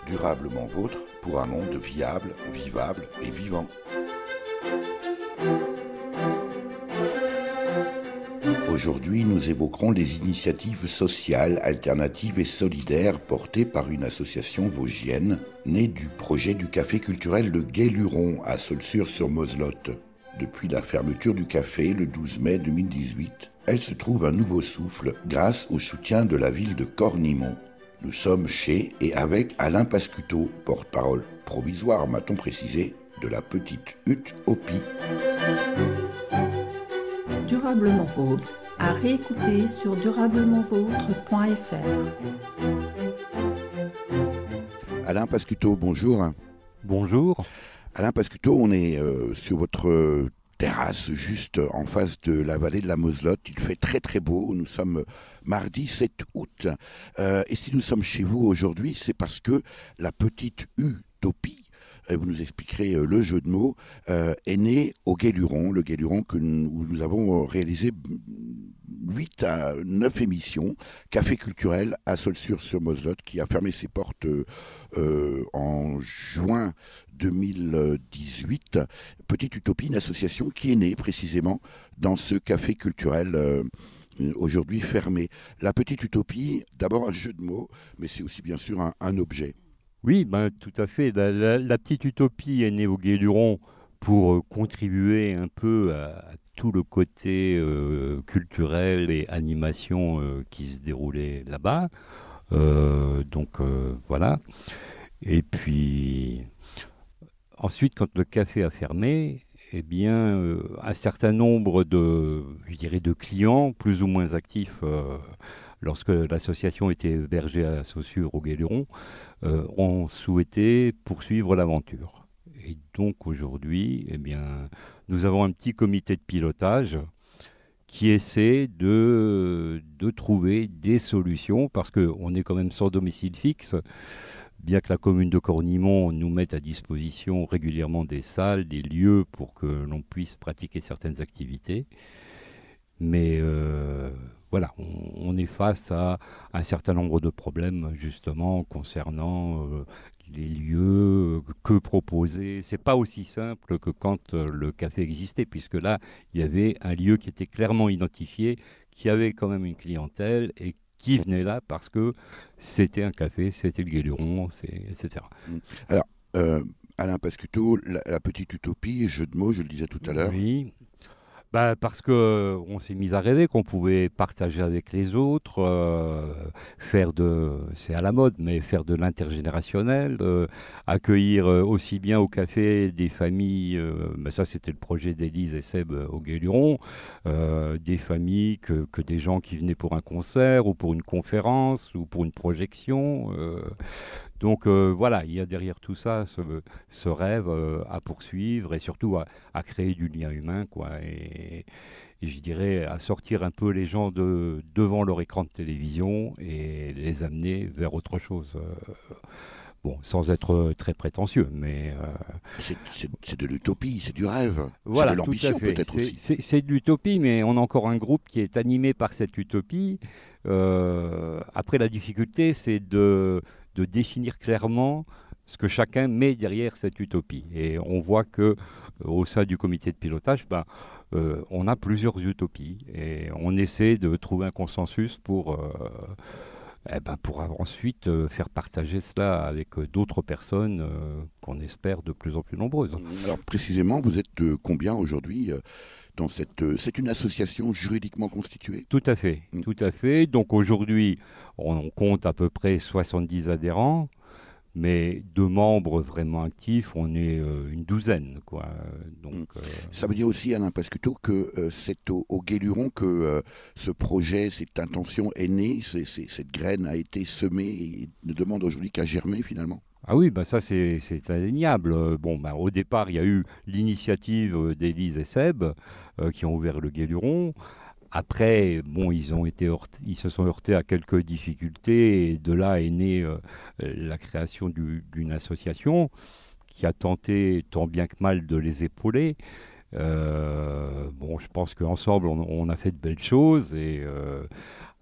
Durablement vôtre pour un monde viable, vivable et vivant. Aujourd'hui, nous évoquerons les initiatives sociales, alternatives et solidaires portées par une association vosgienne née du projet du café culturel Le Gué-Luron à Saulxures-sur-Moselotte. Depuis la fermeture du café le 12 mai 2018, elle se trouve un nouveau souffle grâce au soutien de la ville de Cornimont. Nous sommes chez et avec Alain Pascuto, porte-parole provisoire, m'a-t-on précisé, de la petite hutte Hopi. Durablement vôtre, à réécouter sur durablementvôtre.fr. Alain Pascuto, bonjour. Bonjour. Alain Pascuto, on est sur votre terrasse juste en face de la vallée de la Moselotte. Il fait très très beau. Nous sommes mardi 7 août. Et si nous sommes chez vous aujourd'hui, c'est parce que la petite utopie, et vous nous expliquerez le jeu de mots, est née au Gué-Luron. Le Gué-Luron où nous avons réalisé 8 à 9 émissions. Café culturel à Saulxures-sur-Moselotte qui a fermé ses portes en juin 2018. Petite Utopie, une association qui est née précisément dans ce café culturel aujourd'hui fermé. La Petite Utopie, d'abord un jeu de mots, mais c'est aussi bien sûr un objet. Oui, ben, tout à fait. La petite utopie est née au Gué-Luron pour contribuer un peu à tout le côté culturel et animation qui se déroulait là-bas. Voilà. Et puis ensuite, quand le café a fermé, eh bien, un certain nombre de clients, plus ou moins actifs, lorsque l'association était hébergée à Saussure au Gué-Luron, ont souhaité poursuivre l'aventure. Et donc aujourd'hui, eh bien, nous avons un petit comité de pilotage qui essaie de trouver des solutions, parce qu'on est quand même sans domicile fixe, bien que la commune de Cornimont nous mette à disposition régulièrement des salles, des lieux pour que l'on puisse pratiquer certaines activités. Mais voilà, on est face à un certain nombre de problèmes justement concernant les lieux, que proposer. C'est pas aussi simple que quand le café existait, puisque là, il y avait un lieu qui était clairement identifié, qui avait quand même une clientèle et qui venait là parce que c'était un café, c'était le Gué-Luron, etc. Alors, Alain Pascuto, la petite utopie, jeu de mots, je le disais tout à l'heure. Oui. Bah parce qu'on s'est mis à rêver qu'on pouvait partager avec les autres, c'est à la mode, mais faire de l'intergénérationnel, accueillir aussi bien au café des familles, ça c'était le projet d'Élise et Seb au Gué-Luron, des familles que des gens qui venaient pour un concert ou pour une conférence ou pour une projection. Donc voilà, il y a derrière tout ça ce rêve à poursuivre et surtout à créer du lien humain, quoi. Et je dirais à sortir un peu les gens devant leur écran de télévision et les amener vers autre chose. Bon, sans être très prétentieux, mais... C'est de l'utopie, c'est du rêve, voilà, c'est de l'ambition peut-être aussi. C'est de l'utopie, mais on a encore un groupe qui est animé par cette utopie. Après, la difficulté, c'est de définir clairement ce que chacun met derrière cette utopie. Et on voit que au sein du comité de pilotage, on a plusieurs utopies et on essaie de trouver un consensus pour ensuite faire partager cela avec d'autres personnes qu'on espère de plus en plus nombreuses. Alors précisément, vous êtes combien aujourd'hui dans c'est une association juridiquement constituée? Tout à fait, tout à fait. Donc aujourd'hui, on compte à peu près 70 adhérents, mais de membres vraiment actifs, on est une douzaine, quoi. Donc, ça veut dire aussi, Alain Pascuto, que c'est au Gué-Luron que ce projet, cette intention est née, cette graine a été semée et ne demande aujourd'hui qu'à germer finalement? Ah oui, ça c'est indéniable. Au départ, il y a eu l'initiative d'Élise et Seb qui ont ouvert le Gué-Luron. Après, ils se sont heurtés à quelques difficultés et de là est née la création d'une association qui a tenté tant bien que mal de les épauler. Je pense qu'ensemble, on a fait de belles choses et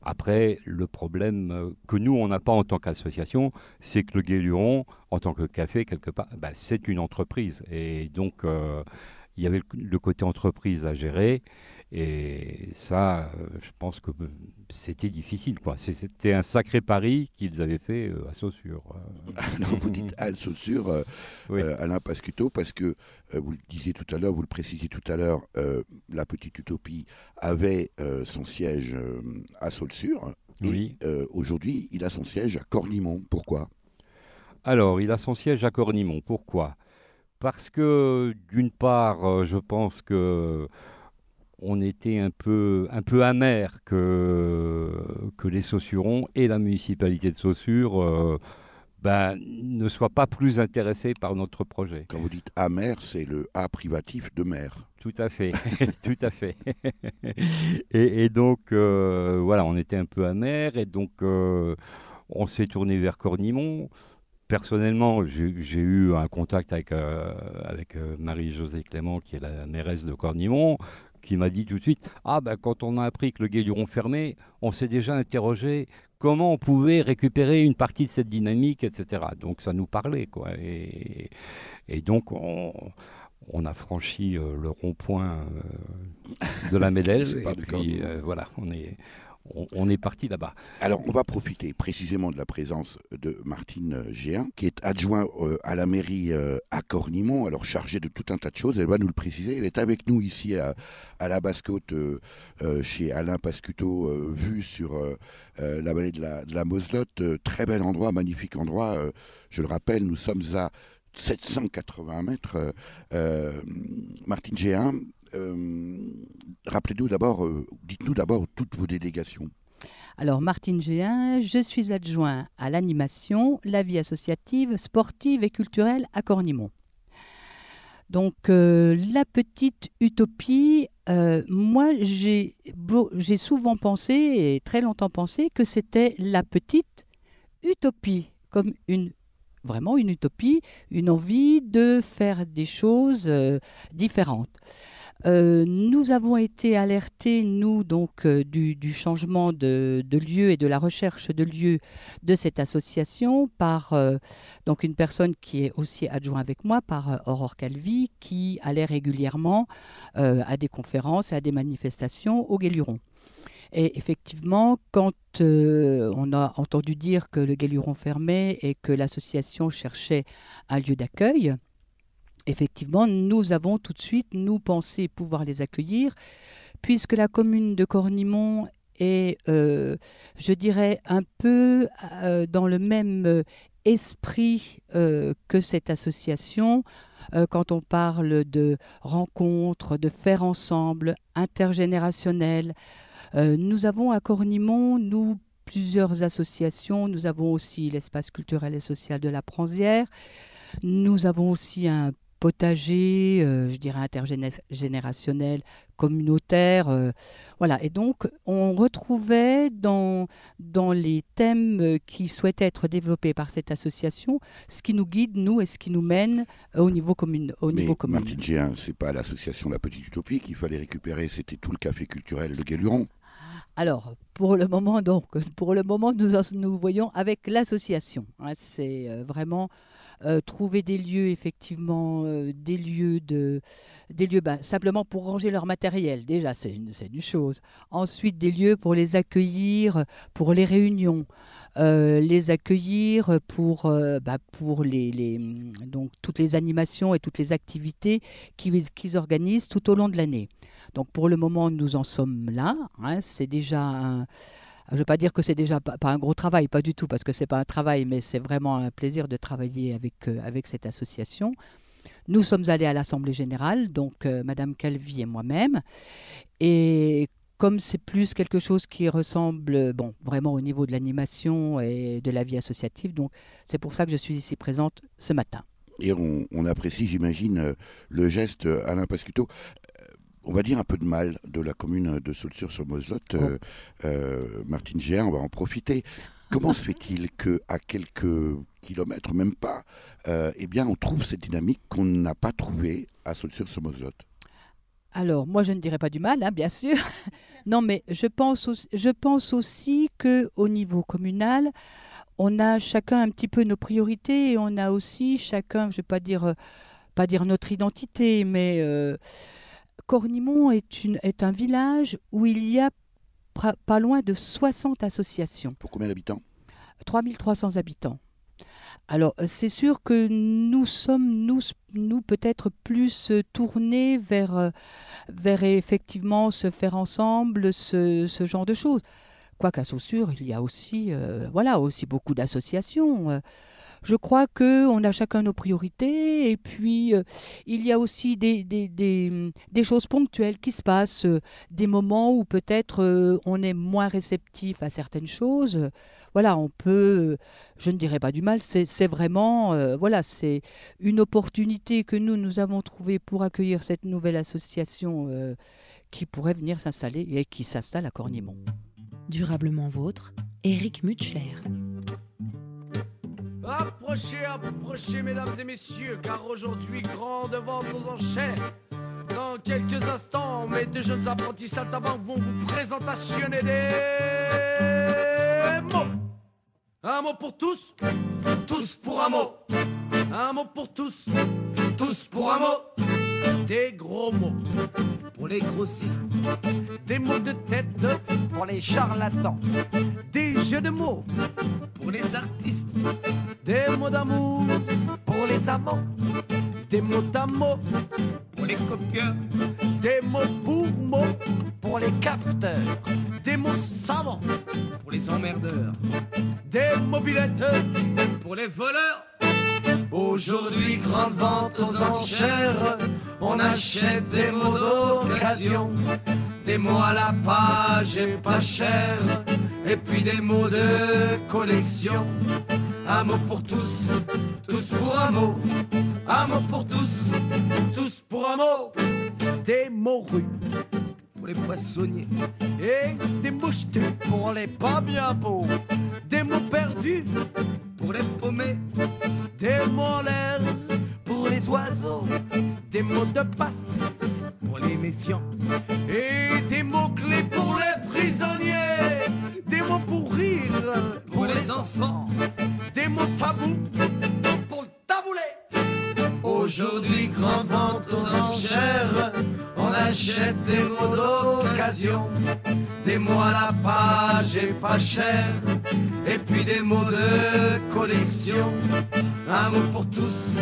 Après, le problème que nous, on n'a pas en tant qu'association, c'est que le Guéluron, en tant que café, quelque part, c'est une entreprise. Et donc, il y avait le côté entreprise à gérer. Et ça, je pense que c'était difficile, quoi. C'était un sacré pari qu'ils avaient fait à Saussure. Alors vous dites à Saussure, Oui, Alain Pascuto, parce que vous le disiez tout à l'heure, vous le précisiez tout à l'heure, la Petite Utopie avait son siège à Saussure et oui. aujourd'hui il a son siège à Cornimont. Pourquoi? Alors, il a son siège à Cornimont. Pourquoi? Parce que, d'une part, je pense que on était un peu amer que les Saussurons et la municipalité de Saussure ne soient pas plus intéressés par notre projet. Quand vous dites amer, c'est le A privatif de mer. Tout à fait, tout à fait. Et donc, voilà, on était un peu amer et donc on s'est tourné vers Cornimont. Personnellement, j'ai eu un contact avec Marie-Josée Clément, qui est la mairesse de Cornimont, qui m'a dit tout de suite, ah ben quand on a appris que le Guéluron fermait, on s'est déjà interrogé comment on pouvait récupérer une partie de cette dynamique, etc. Donc ça nous parlait, quoi. Et donc on a franchi le rond-point de la Médelle, C'est pas et de puis Cornimont. voilà, on est parti là-bas. Alors, on va profiter précisément de la présence de Martine Géin, qui est adjointe à la mairie à Cornimont, alors chargée de tout un tas de choses. Elle va nous le préciser. Elle est avec nous ici à la Basse-Côte, chez Alain Pascuto, vue sur la vallée de la Moselotte. Très bel endroit, magnifique endroit. Je le rappelle, nous sommes à 780 mètres. Martine Géin, rappelez-nous d'abord, dites-nous d'abord toutes vos délégations. Alors, Martine Géin, je suis adjoint à l'animation, la vie associative, sportive et culturelle à Cornimont. Donc, la petite utopie, moi, j'ai souvent pensé, et très longtemps pensé, que c'était la petite utopie, comme vraiment une utopie, une envie de faire des choses différentes. Nous avons été alertés, nous, donc, du changement de lieu et de la recherche de lieu de cette association par donc une personne qui est aussi adjointe avec moi, par Aurore Calvi, qui allait régulièrement à des conférences et à des manifestations au Guéluron. Et effectivement, quand on a entendu dire que le Guéluron fermait et que l'association cherchait un lieu d'accueil, effectivement, nous avons tout de suite, nous, pensé pouvoir les accueillir, puisque la commune de Cornimont est, je dirais, un peu dans le même esprit que cette association. Quand on parle de rencontres, de faire ensemble, intergénérationnel, nous avons à Cornimont, nous, plusieurs associations. Nous avons aussi l'espace culturel et social de la Pranzière. Nous avons aussi un potager, je dirais intergénérationnel, communautaire. Voilà. Et donc, on retrouvait dans les thèmes qui souhaitaient être développés par cette association ce qui nous guide, nous, et ce qui nous mène au niveau commune. Mais Martine Géin, c'est pas l'association La Petite Utopie qu'il fallait récupérer, c'était tout le café culturel de Guéluron. Alors, pour le moment, donc, nous voyons avec l'association. Hein, c'est vraiment trouver des lieux, effectivement, des lieux simplement pour ranger leur matériel. Déjà, c'est une chose. Ensuite, des lieux pour les accueillir, pour les réunions, les accueillir pour donc toutes les animations et toutes les activités qu'ils organisent tout au long de l'année. Donc pour le moment, nous en sommes là. Hein, c'est déjà je ne veux pas dire que c'est déjà pas un gros travail, pas du tout, parce que ce n'est pas un travail, mais c'est vraiment un plaisir de travailler avec cette association. Nous sommes allés à l'Assemblée générale, donc Madame Calvi et moi-même. Et comme c'est plus quelque chose qui ressemble vraiment au niveau de l'animation et de la vie associative, donc c'est pour ça que je suis ici présente ce matin. Et on apprécie, j'imagine, le geste, Alain Pascuto. On va dire un peu de mal de la commune de Saulxures-sur-Moselotte. Martine Géin, on va en profiter. Comment se fait-il qu'à quelques kilomètres, même pas, on trouve cette dynamique qu'on n'a pas trouvée à Saulxures-sur-Moselotte? Alors, moi, je ne dirais pas du mal, hein, bien sûr. Non, mais je pense aussi qu'au niveau communal, on a chacun un petit peu nos priorités et on a aussi chacun, je ne vais pas dire notre identité, mais Cornimont est un village où il y a pas loin de 60 associations, Pour combien d'habitants? 3300 habitants. Alors, c'est sûr que nous sommes, nous peut-être plus tournés vers effectivement se faire ensemble, ce genre de choses. Quoiqu'à Saussure, il y a aussi, voilà, aussi beaucoup d'associations. Je crois qu'on a chacun nos priorités et puis il y a aussi des choses ponctuelles qui se passent, des moments où peut-être on est moins réceptif à certaines choses. Voilà, on peut, je ne dirais pas du mal, c'est vraiment, voilà, c'est une opportunité que nous avons trouvée pour accueillir cette nouvelle association qui pourrait venir s'installer et qui s'installe à Cornimont. Durablement vôtre, Éric Mutschler. Approchez, approchez, mesdames et messieurs, car aujourd'hui, grande vente aux enchères. Dans quelques instants, mes deux jeunes apprentis saltimbanques vont vous présentationner des mots. Un mot pour tous, tous pour un mot. Un mot pour tous, tous pour un mot. Des gros mots pour les grossistes, des mots de tête pour les charlatans, des jeux de mots pour les artistes, des mots d'amour pour les amants, des mots d'amour pour les copieurs, des mots pour mots pour les cafeteurs, des mots savants pour les emmerdeurs, des mobilettes pour les voleurs. Aujourd'hui, grande vente aux enchères, on achète des mots d'occasion, des mots à la page et pas cher, et puis des mots de collection. Un mot pour tous, tous pour un mot. Un mot pour tous, tous pour un mot. Des mots rues pour les poissonniers et des mots jetés pour les pas bien beaux. Des mots perdus pour les paumés, des mots en l'air pour les oiseaux, des mots de passe pour les méfiants et des mots clés pour les prisonniers, des mots pour rire pour les enfants, des mots tabous pour le taboulet. Aujourd'hui, grande vente aux enchères, on achète des mots d'occasion, des mots à la page et pas cher, et puis des mots de collection. Un mot pour tous,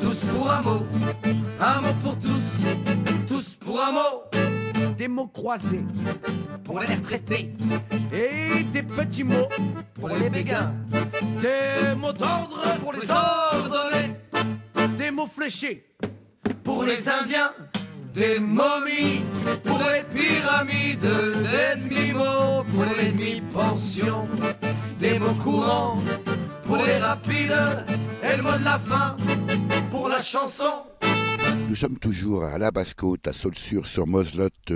tous pour un mot. Un mot pour tous, tous pour un mot. Des mots croisés pour les retraités et des petits mots pour les béguins. Des mots d'ordre pour les ordonnés, des mots fléchés pour les Indiens, des momies pour les pyramides, des demi-mots pour les demi-pensions, des mots courants pour les rapides et le mot de la fin pour la chanson. Nous sommes toujours à la Basse-Côte, à Saulxures-sur-Moselotte,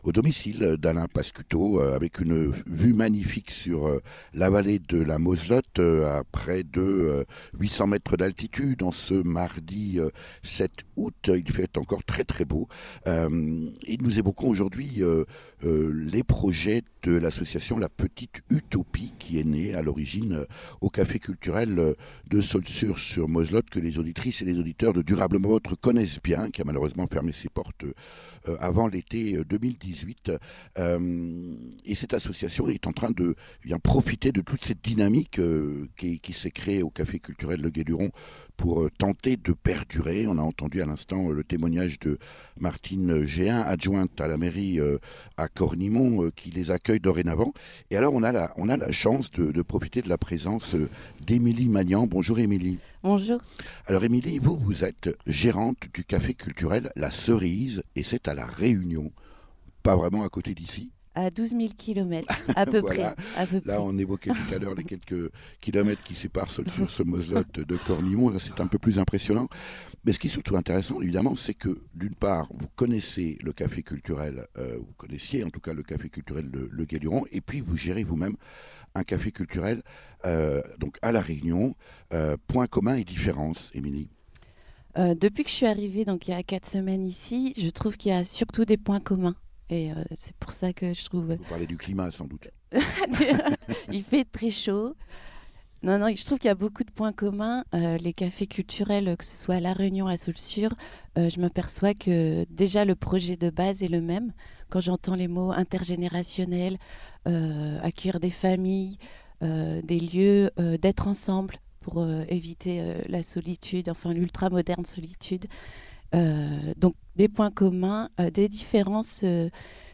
au domicile d'Alain Pascuto, avec une vue magnifique sur la vallée de la Moselotte, à près de 800 mètres d'altitude. En ce mardi 7 août, il fait encore très très beau. Et nous évoquons aujourd'hui les projets de l'association La Petite Utopie, qui est née à l'origine au Café culturel de Saulxures-sur-Moselotte, que les auditrices et les auditeurs de Durablement Vôtre connaissent bien, qui a malheureusement fermé ses portes avant l'été 2018. Et cette association est en train de profiter de toute cette dynamique qui s'est créée au Café culturel Le Guéluron pour tenter de perdurer. On a entendu à l'instant le témoignage de Martine Géhin, adjointe à la mairie à Cornimont, qui les accueille dorénavant. Et alors on a la chance de profiter de la présence d'Émilie Magnan. Bonjour Émilie. Bonjour. Alors Émilie, vous êtes gérante du Café culturel La Cerise, et c'est à La Réunion, pas vraiment à côté d'ici. À 12 000 km, à peu Voilà. près. À peu Là, près. on évoquait tout à l'heure les quelques kilomètres qui séparent Saulxures-sur-Moselotte de Cornimont. Là, c'est un peu plus impressionnant. Mais ce qui est surtout intéressant, évidemment, c'est que, d'une part, vous connaissez le café culturel, vous connaissiez en tout cas le café culturel Le Guéluron, et puis vous gérez vous-même un café culturel donc à La Réunion. Points communs et différences, Émilie. Depuis que je suis arrivée, donc il y a 4 semaines ici, je trouve qu'il y a surtout des points communs. Et c'est pour ça que je trouve... Vous parlez du climat sans doute. Il fait très chaud. Non, non, je trouve qu'il y a beaucoup de points communs. Les cafés culturels, que ce soit à La Réunion, à Saulsures, je m'aperçois que déjà le projet de base est le même. Quand j'entends les mots intergénérationnel, accueillir des familles, des lieux, d'être ensemble pour éviter la solitude, enfin l'ultra-moderne solitude. Donc des points communs, des différences.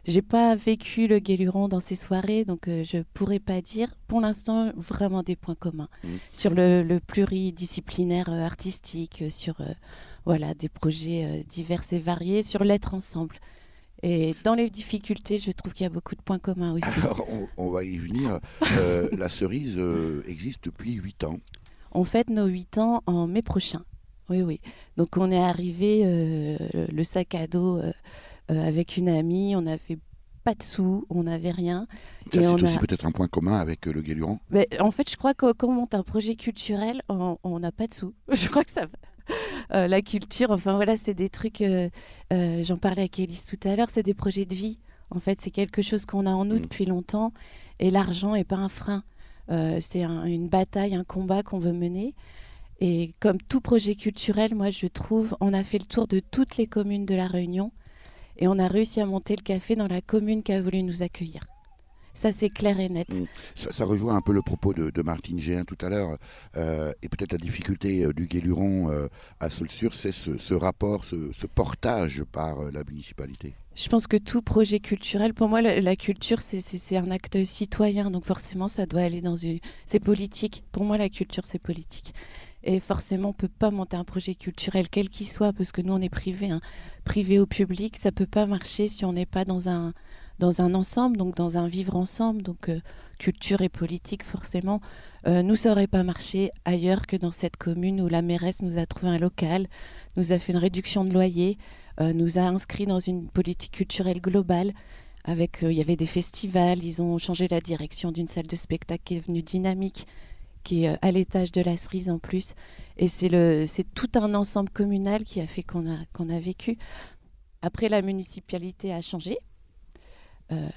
J'ai pas vécu le Guéluron dans ces soirées, donc je pourrais pas dire. Pour l'instant, vraiment des points communs sur le pluridisciplinaire artistique, sur voilà des projets divers et variés, sur l'être ensemble. Et dans les difficultés, je trouve qu'il y a beaucoup de points communs aussi. Alors, on va y venir. La cerise existe depuis 8 ans. On fête nos 8 ans en mai prochain. Oui, oui. Donc on est arrivé le sac à dos avec une amie. On n'avait pas de sous, on n'avait rien. Ça, Et c'est on aussi a... peut-être un point commun avec le Guéluron. Mais, en fait, je crois que quand on monte un projet culturel, on n'a pas de sous. Je crois que ça va. La culture, enfin voilà, c'est des trucs, j'en parlais avec Élise tout à l'heure, c'est des projets de vie. En fait, c'est quelque chose qu'on a en nous depuis longtemps et l'argent n'est pas un frein. C'est une bataille, un combat qu'on veut mener. Et comme tout projet culturel, moi je trouve, on a fait le tour de toutes les communes de La Réunion et on a réussi à monter le café dans la commune qui a voulu nous accueillir. Ça, c'est clair et net. Ça rejoint un peu le propos de Martine Géhin tout à l'heure. Et peut-être la difficulté du Guéluron à Saulsures, c'est ce rapport, ce portage par la municipalité. Je pense que tout projet culturel, pour moi, la culture, c'est un acte citoyen. Donc forcément, ça doit aller dans une... C'est politique. Pour moi, la culture, c'est politique. Et forcément, on ne peut pas monter un projet culturel, quel qu'il soit, parce que nous, on est privé. Hein. Privé au public, ça ne peut pas marcher si on n'est pas dans un ensemble, donc dans un vivre ensemble. Donc culture et politique, forcément. Nous, ça n'aurait pas marché ailleurs que dans cette commune où la mairesse nous a trouvé un local, nous a fait une réduction de loyer, nous a inscrits dans une politique culturelle globale. Avec, il y avait des festivals, ils ont changé la direction d'une salle de spectacle qui est devenue dynamique, qui est à l'étage de la cerise en plus. Et c'est tout un ensemble communal qui a fait qu'on a vécu. Après, la municipalité a changé.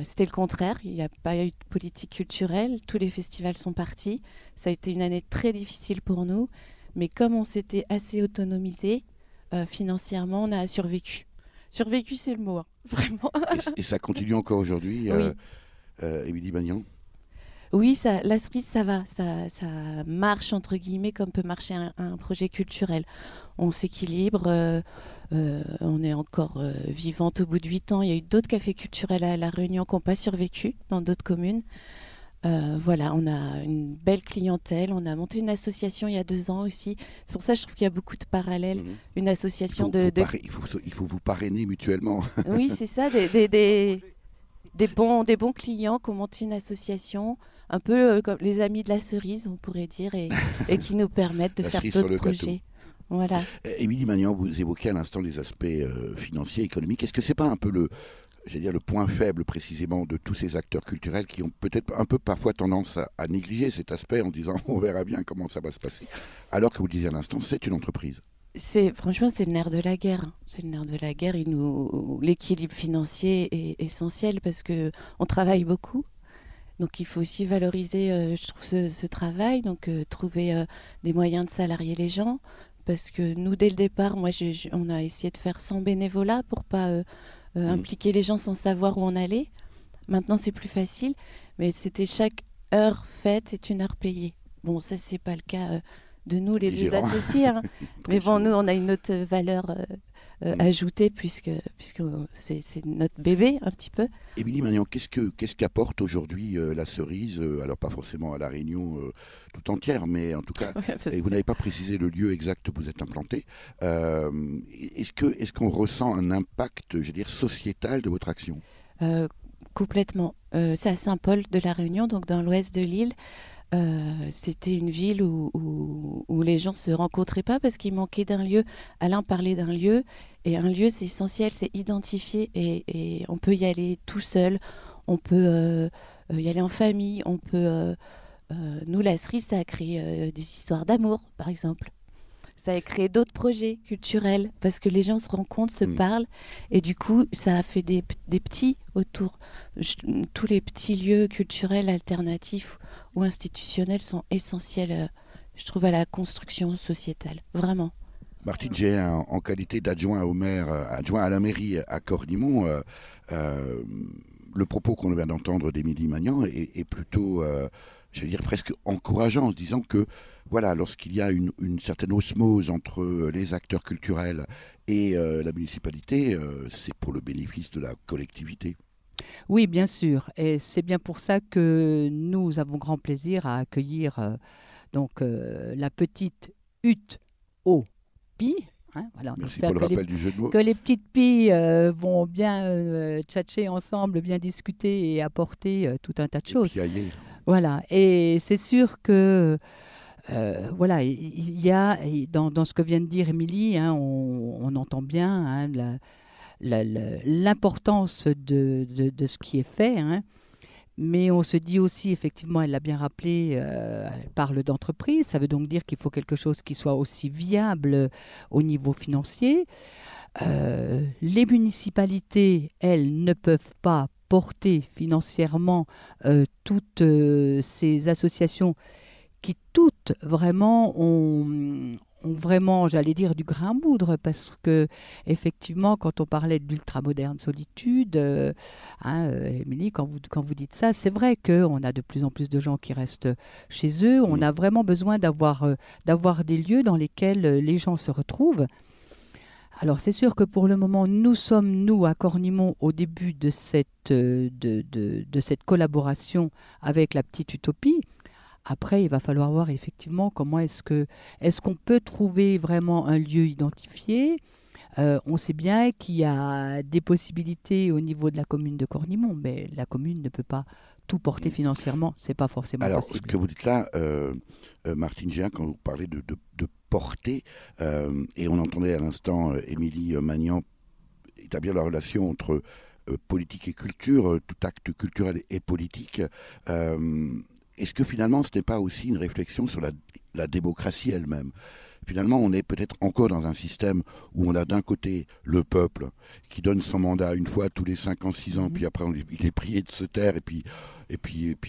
C'était le contraire, il n'y a pas eu de politique culturelle, tous les festivals sont partis. Ça a été une année très difficile pour nous, mais comme on s'était assez autonomisé financièrement, on a survécu. Survécu, c'est le mot, hein, vraiment. Et ça continue encore aujourd'hui, Oui. Émilie Magnan? Oui, la cerise, ça va, ça marche entre guillemets comme peut marcher un projet culturel. On s'équilibre, on est encore vivante au bout de 8 ans. Il y a eu d'autres cafés culturels à La Réunion qui n'ont pas survécu dans d'autres communes. Voilà, on a une belle clientèle. On a monté une association il y a 2 ans aussi. C'est pour ça que je trouve qu'il y a beaucoup de parallèles. Une association il faut vous parrainer mutuellement. Oui, c'est ça, des bons clients qui ont monté une association, un peu comme les amis de la cerise, on pourrait dire, et qui nous permettent de La faire cerise sur d'autres le projets. Voilà. Émilie Magnan, vous évoquez à l'instant les aspects financiers, économiques. Est-ce que c'est pas un peu le point faible précisément de tous ces acteurs culturels qui ont peut-être un peu parfois tendance à négliger cet aspect en disant on verra bien comment ça va se passer, alors que vous le disiez à l'instant, c'est une entreprise. Franchement, c'est le nerf de la guerre. C'est le nerf de la guerre. L'équilibre financier est essentiel parce qu'on travaille beaucoup. Donc, il faut aussi valoriser, je trouve, ce travail. Donc, trouver des moyens de salarier les gens. Parce que nous, dès le départ, on a essayé de faire sans bénévolat pour pas impliquer les gens sans savoir où on allait. Maintenant, c'est plus facile. Mais c'était chaque heure faite est une heure payée. Bon, ça, c'est pas le cas de nous, les deux associés. Hein. Mais bon, nous, on a une autre valeur ajoutée puisque c'est notre bébé, un petit peu. Émilie Magnan, qu'est-ce qu'apporte aujourd'hui la cerise alors pas forcément à La Réunion tout entière, mais en tout cas, et vous n'avez pas précisé le lieu exact où vous êtes implanté. Est-ce qu'on ressent un impact, je veux dire, sociétal de votre action? Complètement. C'est à Saint-Paul de La Réunion, donc dans l'ouest de l'île. C'était une ville où les gens se rencontraient pas parce qu'il manquait d'un lieu. Alain parlait d'un lieu, et un lieu, c'est essentiel, c'est identifié, et on peut y aller tout seul, on peut y aller en famille, on peut... nous, la cerise, ça a créé des histoires d'amour, par exemple. ça a créé d'autres projets culturels parce que les gens se rencontrent, se parlent et du coup ça a fait des petits autour. Tous les petits lieux culturels alternatifs ou institutionnels sont essentiels, je trouve, à la construction sociétale, vraiment. Martine Géhin, en qualité d'adjoint au maire, adjoint à la mairie à Cornimont, le propos qu'on vient d'entendre d'Émilie Magnan est plutôt, je veux dire, presque encourageant, en se disant que, voilà, lorsqu'il y a une certaine osmose entre les acteurs culturels et la municipalité, c'est pour le bénéfice de la collectivité. Oui, bien sûr. Et c'est bien pour ça que nous avons grand plaisir à accueillir la petite hutte au Pi. Hein, voilà, merci pour le rappel du jeu de mots. Que les petites pilles vont bien tchatcher ensemble, bien discuter et apporter tout un tas de choses. Piailler. Voilà. Et c'est sûr que voilà, il y a dans ce que vient de dire Émilie, hein, on entend bien hein, l'importance de ce qui est fait. Hein. Mais on se dit aussi, effectivement, elle l'a bien rappelé, elle parle d'entreprise. Ça veut donc dire qu'il faut quelque chose qui soit aussi viable au niveau financier. Les municipalités, elles, ne peuvent pas porter financièrement toutes ces associations qui toutes vraiment ont vraiment, j'allais dire, du grain à moudre, parce que effectivement, quand on parlait d'ultramoderne solitude, Émilie, quand vous dites ça, c'est vrai qu'on a de plus en plus de gens qui restent chez eux. On a vraiment besoin d'avoir des lieux dans lesquels les gens se retrouvent. Alors c'est sûr que pour le moment, nous sommes, nous, à Cornimont, au début de cette collaboration avec la Petite Utopie. Après, il va falloir voir effectivement comment est-ce qu'on peut trouver vraiment un lieu identifié. On sait bien qu'il y a des possibilités au niveau de la commune de Cornimont, mais la commune ne peut pas tout porter financièrement. C'est pas forcément possible. Alors, ce que vous dites là, Martine Géhin, quand vous parlez de porter, et on entendait à l'instant Émilie Magnan établir la relation entre politique et culture, tout acte culturel et politique. Est-ce que finalement, ce n'est pas aussi une réflexion sur la démocratie elle-même ? Finalement, on est peut-être encore dans un système où on a d'un côté le peuple qui donne son mandat une fois tous les 5 ans, 6 ans, puis après il est prié de se taire, et puis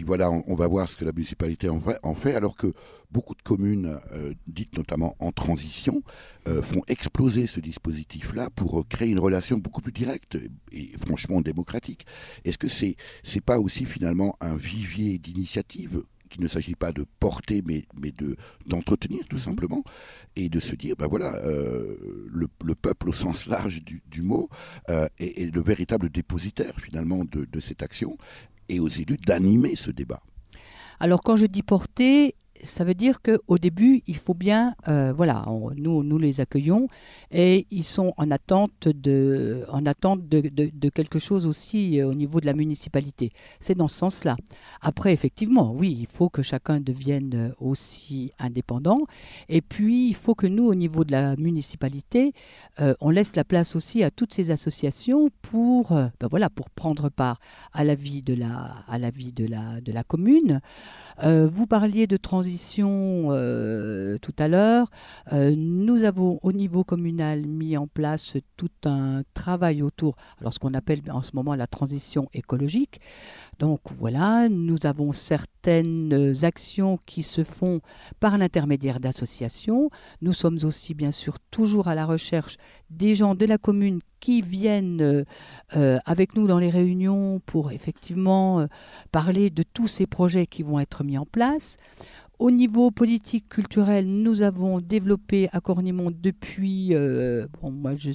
voilà, on va voir ce que la municipalité en fait, alors que beaucoup de communes, dites notamment en transition, font exploser ce dispositif-là pour créer une relation beaucoup plus directe et franchement démocratique. Est-ce que c'est pas aussi finalement un vivier d'initiatives qu'il ne s'agit pas de porter, mais d'entretenir tout simplement, et de se dire, ben voilà, le peuple au sens large du mot est le véritable dépositaire finalement de cette action, et aux élus d'animer ce débat. Alors quand je dis porter, ça veut dire qu'au début, il faut bien, nous les accueillons et ils sont en attente de quelque chose aussi au niveau de la municipalité. C'est dans ce sens-là. Après, effectivement, oui, il faut que chacun devienne aussi indépendant. Et puis, il faut que nous, au niveau de la municipalité, on laisse la place aussi à toutes ces associations pour prendre part à la vie de la commune. Vous parliez de transition tout à l'heure. Nous avons au niveau communal mis en place tout un travail autour, alors ce qu'on appelle en ce moment la transition écologique. Donc voilà, nous avons certaines actions qui se font par l'intermédiaire d'associations. Nous sommes aussi bien sûr toujours à la recherche des gens de la commune qui viennent avec nous dans les réunions pour effectivement parler de tous ces projets qui vont être mis en place. Au niveau politique, culturel, nous avons développé à Cornimont depuis... moi, j'ai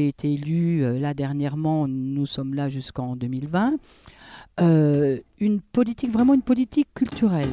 été élue là dernièrement, nous sommes là jusqu'en 2020. Une politique culturelle.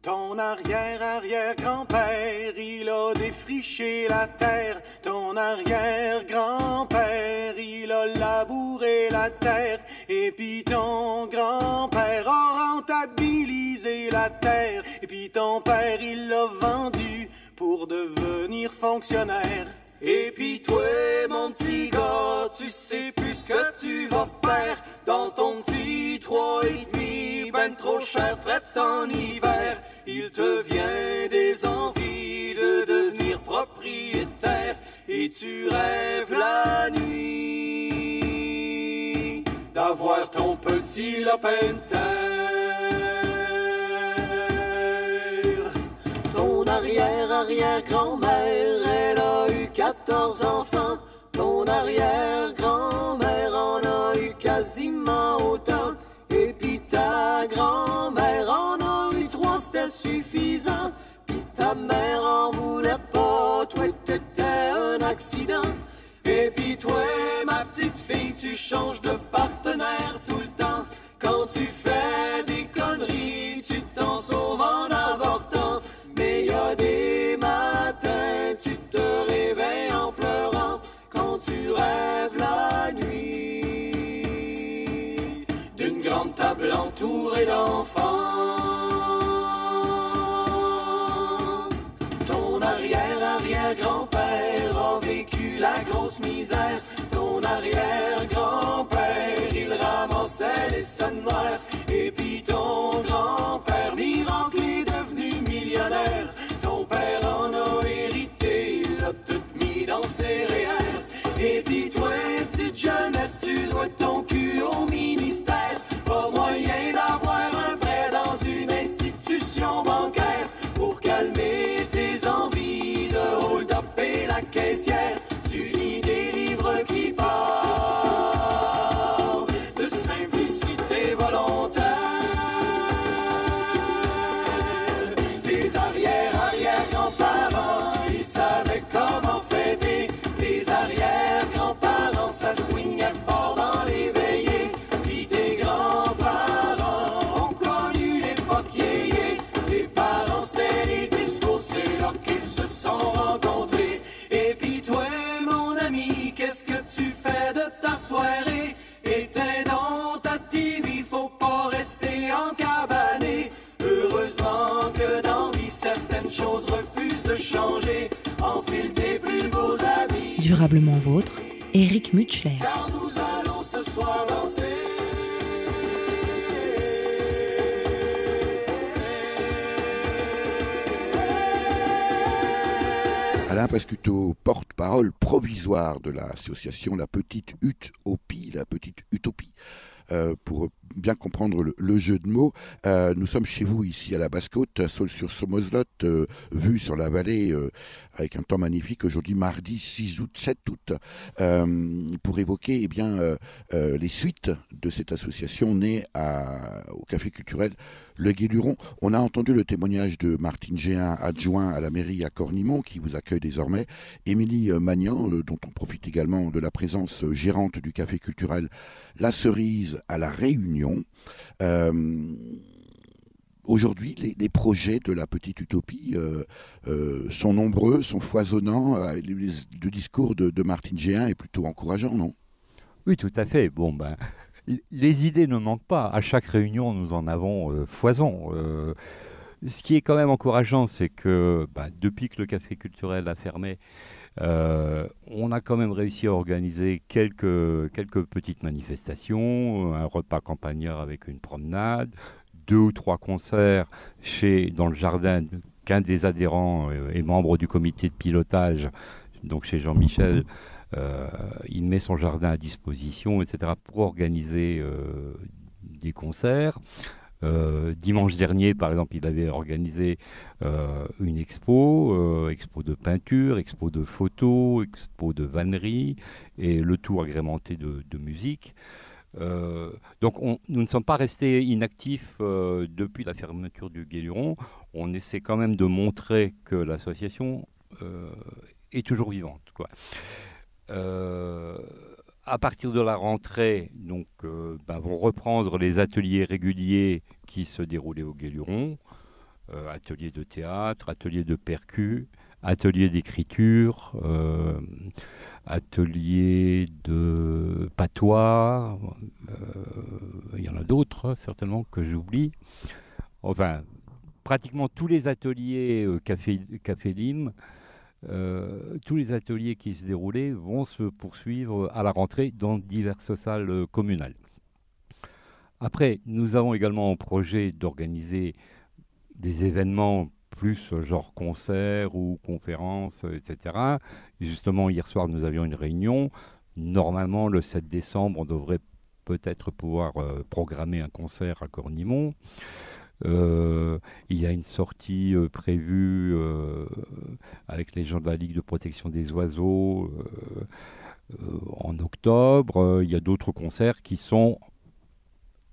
Ton arrière-arrière-grand-père, il a défriché la terre. Ton arrière-grand-père, il a labouré la terre. Et puis ton grand-père a rentabilisé la terre. Et puis ton père, il l'a vendu pour devenir fonctionnaire. Et puis toi, mon petit gars, tu sais plus ce que tu vas faire dans ton petit 3,5, ben trop cher, fret en hiver. Il te vient des envies de propriétaire et tu rêves la nuit d'avoir ton petit lopin de terre. Ton arrière-arrière-grand-mère, elle a eu 14 enfants. Ton arrière-grand-mère en a eu quasiment autant. Et puis ta grand-mère en a eu 3, c'était suffisant. Puis ta mère en voulait pas, toi t'étais un accident. Et puis toi, ma petite fille, tu changes de partenaire tout le temps. Quand tu fais des conneries, tu t'en sauves en avortant. Mais y a des matins, tu te réveilles en pleurant quand tu rêves la nuit d'une grande table entourée d'enfants. Ton arrière-arrière-grand-père a vécu la grosse misère. Ton arrière-grand-père, il ramassait les scènes noires. Et puis ton grand-père, miracle, est devenu millionnaire. Ton père en a hérité, il l'a tout mis dans ses REER. Et puis toi, petite jeunesse, tu dois ton cul au ministère. Pas moyen d'avoir un prêt dans une institution bancaire pour calmer tes envies de hold-up et la caissière. Tu lis des livres qui parlent de simplicité volontaire. Tes arrière-arrière-grands-parents, ils savaient comment fêter. Tes arrière-grands-parents, ça swingait fort dans les veillées. Puis tes grands-parents ont connu l'époque yéyé. Tes parents, c'était les discos, c'est là qu'ils se sont rencontrés. Et puis toi, mon ami, qu'est-ce que tu fais de ta soirée? Éteins donc ta TV, faut pas rester encabané. Heureusement que dans vie, certaines choses refusent de changer. Enfile tes plus beaux habits. Durablement vôtre, Éric Mutschler. Car nous allons ce soir danser. Alain Pascuto, porte-parole provisoire de l'association La Petite Utopie, pour bien comprendre le jeu de mots, nous sommes chez vous ici à la Basse-Côte, à Saulx-sur-Sommozelotte, vue sur la vallée, avec un temps magnifique aujourd'hui, mardi 6 août, 7 août, pour évoquer les suites de cette association née au Café culturel Le Guéluron. On a entendu le témoignage de Martine Géhin, adjoint à la mairie à Cornimont, qui vous accueille désormais, Émilie Magnan, dont on profite également de la présence gérante du Café culturel La Cerise à La Réunion. Aujourd'hui, les projets de La Petite Utopie sont nombreux, sont foisonnants. Le discours de Martine Géhin est plutôt encourageant, non? Oui, tout à fait. Bon, les idées ne manquent pas. À chaque réunion, nous en avons foison. Ce qui est quand même encourageant, c'est que depuis que le Café culturel a fermé, on a quand même réussi à organiser quelques petites manifestations, un repas campagnard avec une promenade, 2 ou 3 concerts dans le jardin qu'un des adhérents est membre du comité de pilotage, donc chez Jean-Michel. Il met son jardin à disposition, etc., pour organiser des concerts. Dimanche dernier, par exemple, il avait organisé une expo de peinture, expo de photos, expo de vannerie, et le tout agrémenté de musique. Donc nous ne sommes pas restés inactifs depuis la fermeture du Guéluron. On essaie quand même de montrer que l'association est toujours vivante, quoi. À partir de la rentrée, donc, vont reprendre les ateliers réguliers qui se déroulaient au Guéluron, ateliers de théâtre, ateliers de percu, ateliers d'écriture, ateliers de patois, il y en a d'autres certainement que j'oublie. Enfin, pratiquement tous les ateliers Café Lime, tous les ateliers qui se déroulaient vont se poursuivre à la rentrée dans diverses salles communales. Après, nous avons également en projet d'organiser des événements plus genre concert ou conférence, etc. Et justement, hier soir, nous avions une réunion. Normalement, le 7 décembre, on devrait peut-être pouvoir programmer un concert à Cornimont. Il y a une sortie prévue avec les gens de la Ligue de protection des oiseaux en octobre. Il y a d'autres concerts qui sont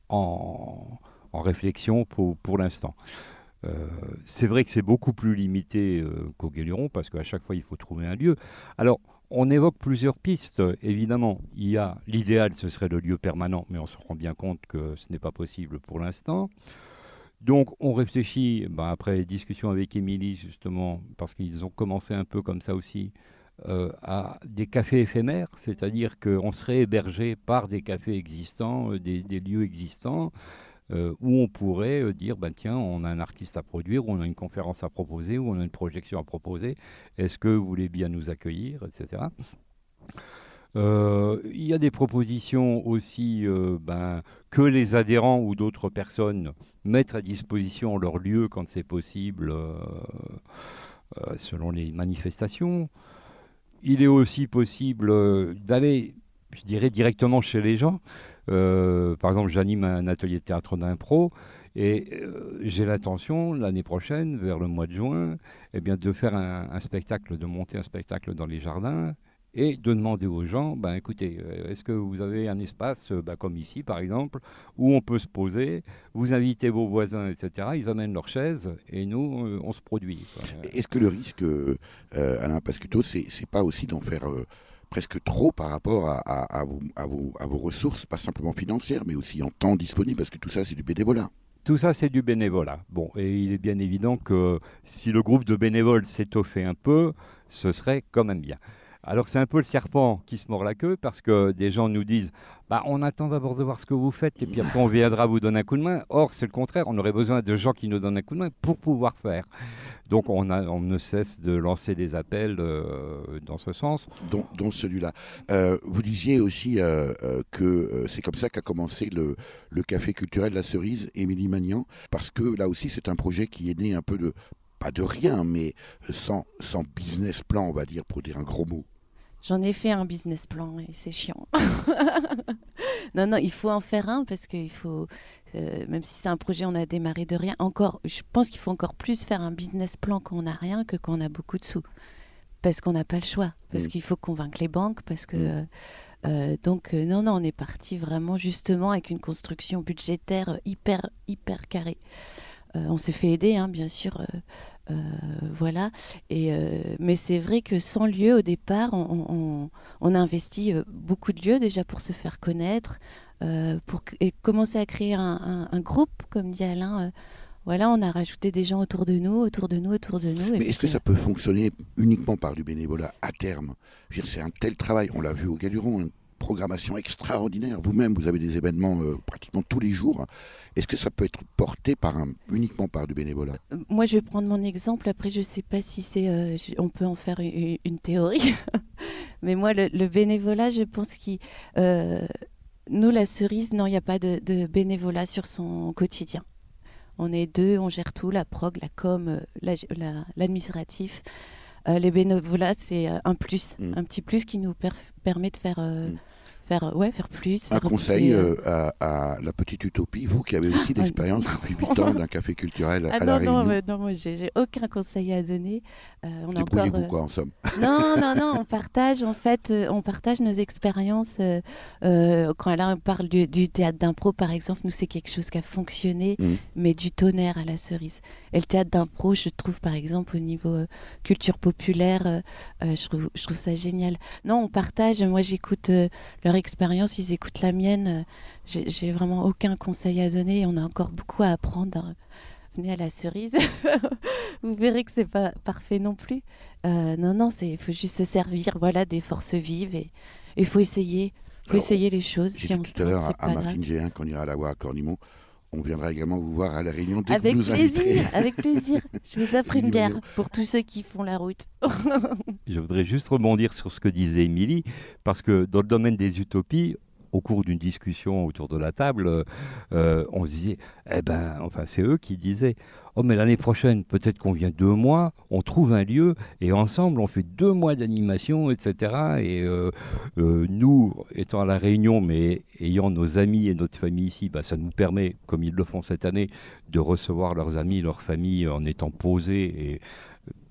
en réflexion pour l'instant. C'est vrai que c'est beaucoup plus limité qu'au Guéluron parce qu'à chaque fois il faut trouver un lieu. Alors on évoque plusieurs pistes, évidemment. Il y a l'idéal, ce serait le lieu permanent, mais on se rend bien compte que ce n'est pas possible pour l'instant. Donc on réfléchit, après discussion avec Émilie justement, parce qu'ils ont commencé un peu comme ça aussi, à des cafés éphémères, c'est-à-dire qu'on serait hébergé par des cafés existants, des lieux existants, où on pourrait dire, tiens, on a un artiste à produire, ou on a une conférence à proposer, ou on a une projection à proposer, est-ce que vous voulez bien nous accueillir, etc. Il y a des propositions aussi que les adhérents ou d'autres personnes mettent à disposition leur lieu quand c'est possible, selon les manifestations. Il est aussi possible d'aller, je dirais, directement chez les gens. Par exemple, j'anime un atelier de théâtre d'impro et j'ai l'intention, l'année prochaine, vers le mois de juin, de faire un spectacle, de monter un spectacle dans les jardins et de demander aux gens, écoutez, est-ce que vous avez un espace, comme ici par exemple, où on peut se poser, vous invitez vos voisins, etc. Ils amènent leurs chaises et nous, on se produit. Est-ce que le risque, Alain Pascuto, c'est pas aussi d'en faire presque trop par rapport à vos ressources, pas simplement financières, mais aussi en temps disponible, parce que tout ça, c'est du bénévolat. Tout ça, c'est du bénévolat. Bon, et il est bien évident que si le groupe de bénévoles s'étoffait un peu, ce serait quand même bien. Alors c'est un peu le serpent qui se mord la queue parce que des gens nous disent on attend d'abord de voir ce que vous faites et puis après on viendra vous donner un coup de main. Or c'est le contraire, on aurait besoin de gens qui nous donnent un coup de main pour pouvoir faire. Donc on ne cesse de lancer des appels dans ce sens. Dont celui-là. Vous disiez aussi que c'est comme ça qu'a commencé le café culturel La Cerise, Émilie Magnan, parce que là aussi c'est un projet qui est né un peu pas de rien, mais sans business plan, on va dire, pour dire un gros mot. J'en ai fait un business plan et c'est chiant. Non, il faut en faire un parce qu'il faut, même si c'est un projet, on a démarré de rien. Je pense qu'il faut encore plus faire un business plan quand on n'a rien que quand on a beaucoup de sous. Parce qu'on n'a pas le choix. Parce qu'il faut convaincre les banques. Parce que, non, on est parti vraiment justement avec une construction budgétaire hyper carrée. On s'est fait aider, bien sûr. Voilà. Mais c'est vrai que sans lieu, au départ, on a investi beaucoup de lieux déjà pour se faire connaître, et commencer à créer un groupe, comme dit Alain. Voilà, on a rajouté des gens autour de nous. Mais est-ce que ça peut fonctionner uniquement par du bénévolat à terme ? Je veux dire, c'est un tel travail, on l'a vu au Guéluron, une programmation extraordinaire. Vous-même, vous avez des événements pratiquement tous les jours. Est-ce que ça peut être porté uniquement par du bénévolat ? Moi, je vais prendre mon exemple. Après, je ne sais pas si on peut en faire une théorie. Mais moi, le bénévolat, je pense nous, la Cerise, non, il n'y a pas de bénévolat sur son quotidien. On est deux, on gère tout, la prog, la com, l'administratif. Les bénévolats, c'est un plus, un petit plus qui nous permet de faire plus. Un conseil à la petite utopie, vous qui avez aussi l'expérience depuis 8 ans d'un café culturel à La Réunion. Non, moi j'ai aucun conseil à donner. Débrouillez-vous quoi en somme. Non, on partage nos expériences. Quand Alain parle du théâtre d'impro par exemple, nous c'est quelque chose qui a fonctionné, mais du tonnerre à La Cerise. Et le théâtre d'impro, je trouve par exemple au niveau culture populaire, je trouve ça génial. Non, on partage, moi j'écoute leur expérience, ils écoutent la mienne. J'ai vraiment aucun conseil à donner. On a encore beaucoup à apprendre. Venez à La Cerise. Vous verrez que c'est pas parfait non plus. Non, il faut juste se servir, des forces vives et il faut essayer. Essayer les choses. J'ai dit tout à l'heure à Martine Géhin qu'on ira la voir à Cornimont. On viendra également vous voir à La Réunion dès que vous nous inviterez. Avec plaisir. Je vous offre une bière pour tous ceux qui font la route. Je voudrais juste rebondir sur ce que disait Émilie, parce que dans le domaine des utopies, au cours d'une discussion autour de la table, on se disait, c'est eux qui disaient, oh mais l'année prochaine, peut-être qu'on vient 2 mois, on trouve un lieu et ensemble on fait 2 mois d'animation, etc. Et nous, étant à La Réunion, mais ayant nos amis et notre famille ici, ça nous permet, comme ils le font cette année, de recevoir leurs amis, leurs familles en étant posés et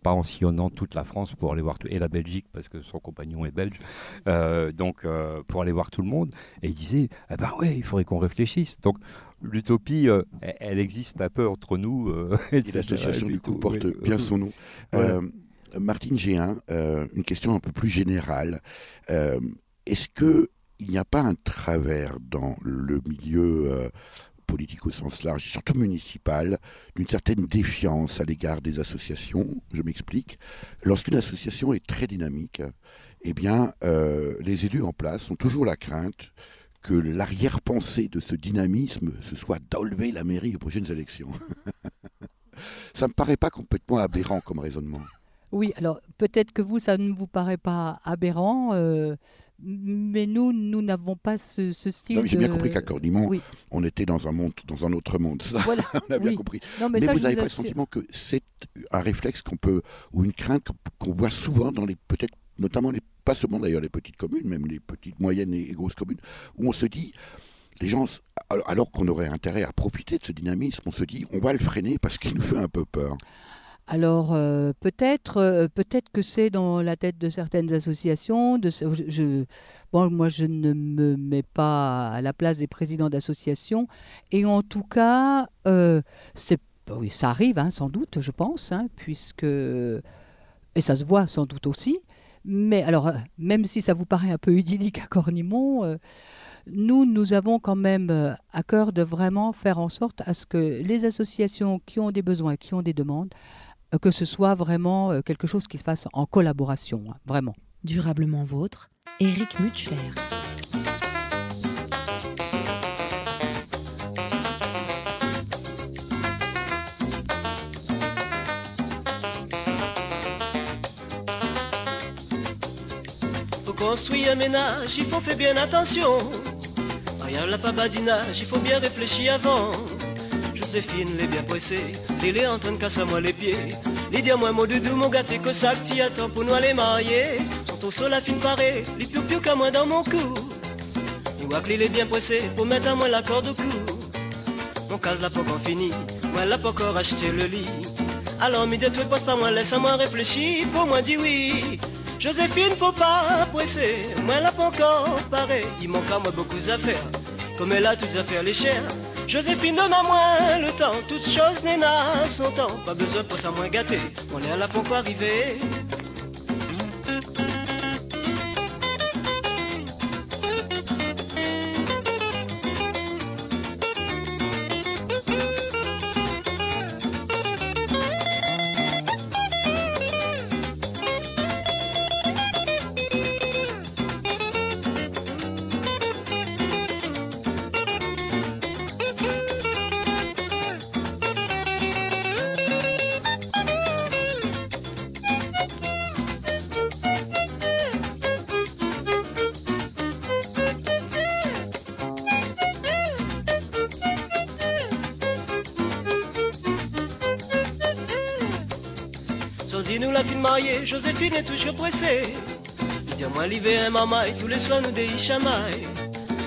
pas en sillonnant toute la France pour aller voir et la Belgique parce que son compagnon est belge, pour aller voir tout le monde. Et il disait, il faudrait qu'on réfléchisse. Donc l'utopie, elle existe un peu entre nous. Et l'association du coup porte bien son nom. Martine Géhin, une question un peu plus générale. Est-ce qu'il n'y a pas un travers dans le milieu politique au sens large, surtout municipal, d'une certaine défiance à l'égard des associations? Je m'explique. Lorsqu'une association est très dynamique, les élus en place ont toujours la crainte que l'arrière-pensée de ce dynamisme, ce soit d'enlever la mairie aux prochaines élections. Ça ne me paraît pas complètement aberrant comme raisonnement. Oui, alors peut-être que vous, ça ne vous paraît pas aberrant, mais nous n'avons pas ce style. Non, mais j'ai bien compris qu'à Cornimont, on était dans un autre monde. Ça, voilà. On a bien compris. Non, mais vous n'avez pas le sentiment que c'est un réflexe ou une crainte qu'on voit souvent dans peut-être notamment pas seulement d'ailleurs les petites communes, même les petites, moyennes et grosses communes, où on se dit, les gens, alors qu'on aurait intérêt à profiter de ce dynamisme, on se dit, on va le freiner parce qu'il nous fait un peu peur. Alors peut-être que c'est dans la tête de certaines associations. Moi, je ne me mets pas à la place des présidents d'associations. Et en tout cas, ça arrive, sans doute, je pense, puisque... Et ça se voit sans doute aussi. Mais alors, même si ça vous paraît un peu idyllique à Cornimont, nous avons quand même à cœur de vraiment faire en sorte à ce que les associations qui ont des besoins, qui ont des demandes, que ce soit vraiment quelque chose qui se fasse en collaboration, vraiment. Durablement vôtre, Éric Mutschler. Pour construire un ménage, il faut faire bien attention. Rien la pas badinage, il faut bien réfléchir avant. Joséphine, les bien pressée, il est en train de casser à moi les pieds. Les dire moi, mon doudou, mon gâté, que ça que t'y attends pour nous aller marier. Sont au sol la fine parée, les piou-piou qu'à moi dans mon cou. Il voit que l'île est bien pressé pour mettre à moi la corde au cou. Mon case l'a pas encore fini, moi l'a pas encore acheté le lit. Alors, midi, toi, passe pas moi, laisse à moi réfléchir, pour moi, dis oui. Joséphine, faut pas presser, moi l'a pas encore paré. Il manque à moi beaucoup d'affaires, comme elle a toutes affaires les chères. Joséphine, donne à moi le temps, toute chose n'est n'a son temps. Pas besoin pour ça moins gâté, on est à la pas encore arrivé. Nous la fille mariée, Joséphine est toujours pressée. Il dit à moi l'hiver un mamaille, tous les soirs nous des chamaille.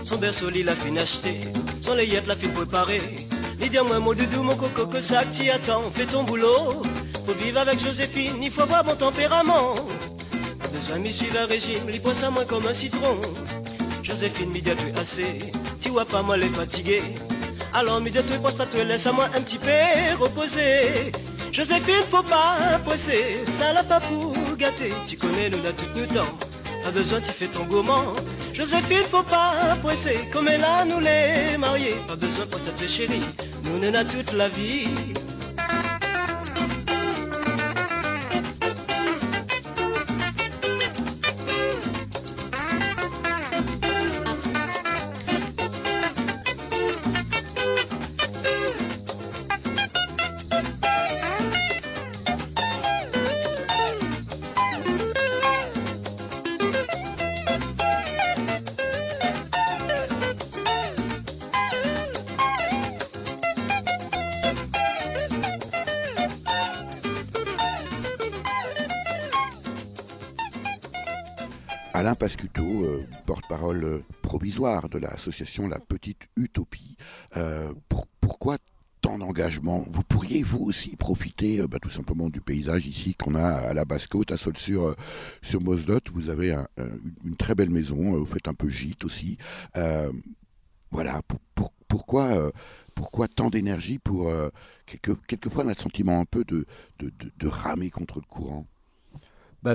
Son berceau lit la fine acheté, son layette la fine préparée. Il dit à moi mon doudou, mon coco, que ça que t'y attends, fais ton boulot. Faut vivre avec Joséphine, il faut avoir bon tempérament. Pas besoin m'y suivre un régime, l'y poisse à moi comme un citron. Joséphine m'y dit à tu assez, tu vois pas moi les fatiguer. Alors m'y dit à tu poisse pas tu laisse à moi un petit peu reposer. Joséphine, faut pas presser, ça l'a pas pour gâter. Tu connais, nous là tout le temps, pas besoin, tu fais ton gourmand. Joséphine, faut pas presser, comme elle a nous les mariés. Pas besoin pour cette chérie, nous n'en a toute la vie. Alain Pascuto, porte-parole provisoire de l'association La Petite Utopie. Pourquoi tant d'engagement? Vous pourriez, vous aussi, profiter tout simplement du paysage ici qu'on a à la Basse-Côte, à Saulxures sur Moselotte. Vous avez une très belle maison, vous faites un peu gîte aussi. Voilà, pourquoi tant d'énergie pour... quelquefois, on a le sentiment un peu de ramer contre le courant.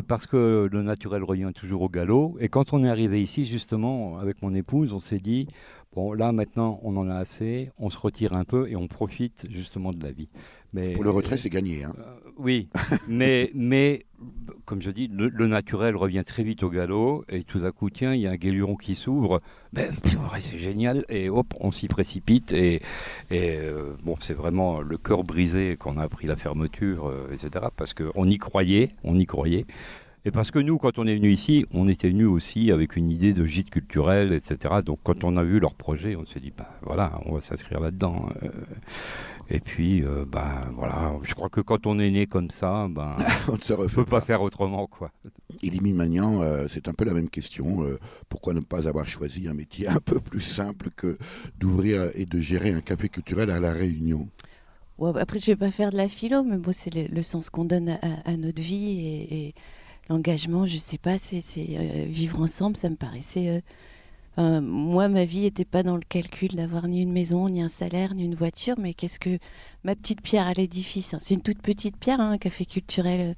Parce que le naturel revient toujours au galop. Et quand on est arrivé ici, justement, avec mon épouse, on s'est dit, bon, là, maintenant, on en a assez, on se retire un peu et on profite justement de la vie. Mais, pour le retrait, c'est gagné. Hein. Oui, mais comme je dis, le naturel revient très vite au galop. Et tout à coup, tiens, il y a un guéluron qui s'ouvre. C'est génial. Et hop, on s'y précipite. Bon, c'est vraiment le cœur brisé quand on a appris la fermeture, etc. Parce qu'on y croyait. Et parce que nous, quand on est venu ici, on était venu aussi avec une idée de gîte culturel, etc. Donc quand on a vu leur projet, on s'est dit, voilà, on va s'inscrire là-dedans. Et puis, voilà, je crois que quand on est né comme ça, on ne peut pas faire autrement, quoi. Élimi Magnan, c'est un peu la même question. Pourquoi ne pas avoir choisi un métier un peu plus simple que d'ouvrir et de gérer un café culturel à La Réunion? Ouais, après, je ne vais pas faire de la philo, mais bon, c'est le sens qu'on donne à notre vie et l'engagement, je ne sais pas, c'est vivre ensemble, ça me paraissait... moi, ma vie n'était pas dans le calcul d'avoir ni une maison, ni un salaire, ni une voiture, mais qu'est-ce que ma petite pierre à l'édifice, hein. C'est une toute petite pierre, un café culturel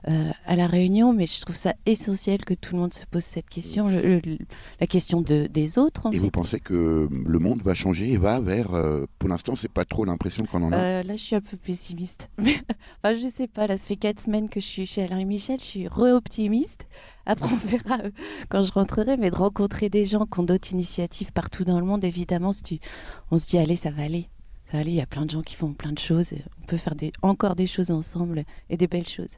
à La Réunion, mais je trouve ça essentiel que tout le monde se pose cette question, la question des autres. Et vous pensez que le monde va changer et va vers... pour l'instant, c'est pas trop l'impression qu'on en a. Là, je suis un peu pessimiste. Enfin, je sais pas, là, ça fait 4 semaines que je suis chez Alain Michel, je suis re-optimiste. Après, on verra quand je rentrerai, mais de rencontrer des gens qui ont d'autres initiatives partout dans le monde, évidemment, on se dit, allez, ça va aller. Ça va aller, il y a plein de gens qui font plein de choses. On peut faire encore des choses ensemble et des belles choses.